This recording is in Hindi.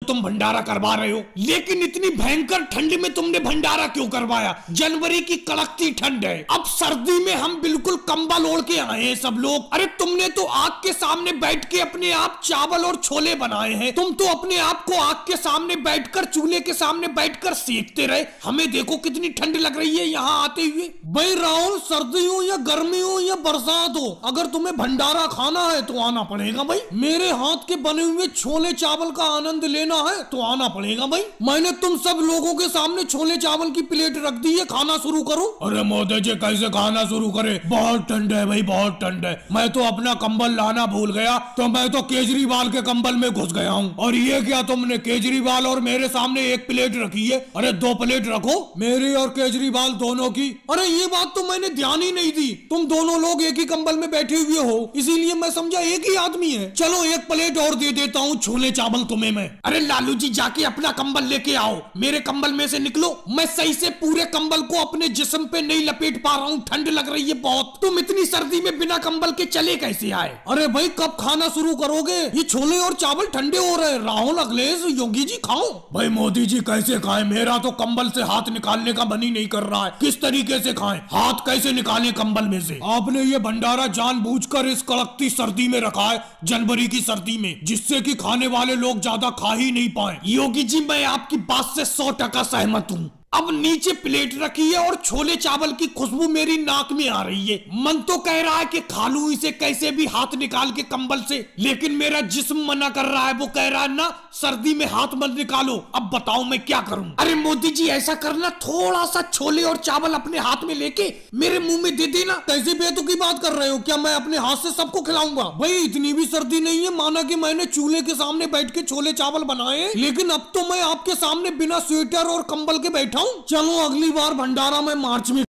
तुम भंडारा करवा रहे हो, लेकिन इतनी भयंकर ठंड में तुमने भंडारा क्यों करवाया? जनवरी की कड़कती ठंड है, अब सर्दी में हम बिल्कुल कंबल ओढ़ के आए हैं सब लोग। अरे तुमने तो आग के सामने बैठ के अपने आप चावल और छोले बनाए हैं, तुम तो अपने आप को आग के सामने बैठकर, चूल्हे के सामने बैठकर सेकते रहे। हमें देखो कितनी ठंड लग रही है यहाँ आते हुए। भाई राहुल, सर्दी हो या गर्मी हो या बरसात हो, अगर तुम्हें भंडारा खाना है तो आना पड़ेगा भाई। मेरे हाथ के बने हुए छोले चावल का आनंद लेना है तो आना पड़ेगा भाई। मैंने तुम सब लोगों के सामने छोले चावल की प्लेट रख दी है, खाना शुरू करो। अरे मोदी जी कैसे खाना शुरू करे, बहुत ठंड है भाई, बहुत ठंड है। मैं तो अपना कंबल लाना भूल गया, तो मैं तो केजरीवाल के कंबल में घुस गया हूँ। और ये क्या तुमने केजरीवाल और मेरे सामने एक प्लेट रखी है? अरे 2 प्लेट रखो, मेरी और केजरीवाल दोनों की। अरे ये बात तो मैंने ध्यान ही नहीं दी, तुम दोनों लोग एक ही कंबल में बैठे हुए हो, इसीलिए मैं समझा एक ही आदमी है। चलो 1 प्लेट और दे देता हूँ छोले चावल तुम्हें मैं। अरे लालू जी जाके अपना कंबल लेके आओ, मेरे कंबल में से निकलो। मैं सही से पूरे कंबल को अपने जिस्म पे नहीं लपेट पा रहा हूँ, ठंड लग रही है बहुत। तुम इतनी सर्दी में बिना कंबल के चले कैसे आए? अरे भाई कब खाना शुरू करोगे? ये छोले और चावल ठंडे हो रहे हैं। राहुल, अखिलेश, योगी जी खाओ। भाई मोदी जी कैसे खाएं, मेरा तो कंबल से हाथ निकालने का मन ही नहीं कर रहा है। किस तरीके से खाएं, हाथ कैसे निकालें कंबल में से? आपने ये भंडारा जानबूझकर इस कड़कती सर्दी में रखा है, जनवरी की सर्दी में, जिससे कि खाने वाले लोग ज्यादा खा ही नहीं पाए। योगी जी मैं आपकी बात से 100% सहमत हूँ। अब नीचे प्लेट रखी है और छोले चावल की खुशबू मेरी नाक में आ रही है। मन तो कह रहा है कि खा लूं इसे कैसे भी हाथ निकाल के कंबल से, लेकिन मेरा जिस्म मना कर रहा है। वो कह रहा है ना सर्दी में हाथ मत निकालो। अब बताओ मैं क्या करूं? अरे मोदी जी ऐसा करना, थोड़ा सा छोले और चावल अपने हाथ में लेके मेरे मुंह में दे देना। कैसे बेतुकी बात कर रहे हो? क्या मैं अपने हाथ से सबको खिलाऊंगा? भाई इतनी भी सर्दी नहीं है, माना कि मैंने चूल्हे के सामने बैठ के छोले चावल बनाए, लेकिन अब तो मैं आपके सामने बिना स्वेटर और कंबल के बैठा हूँ। चलो अगली बार भंडारा मैं मार्च में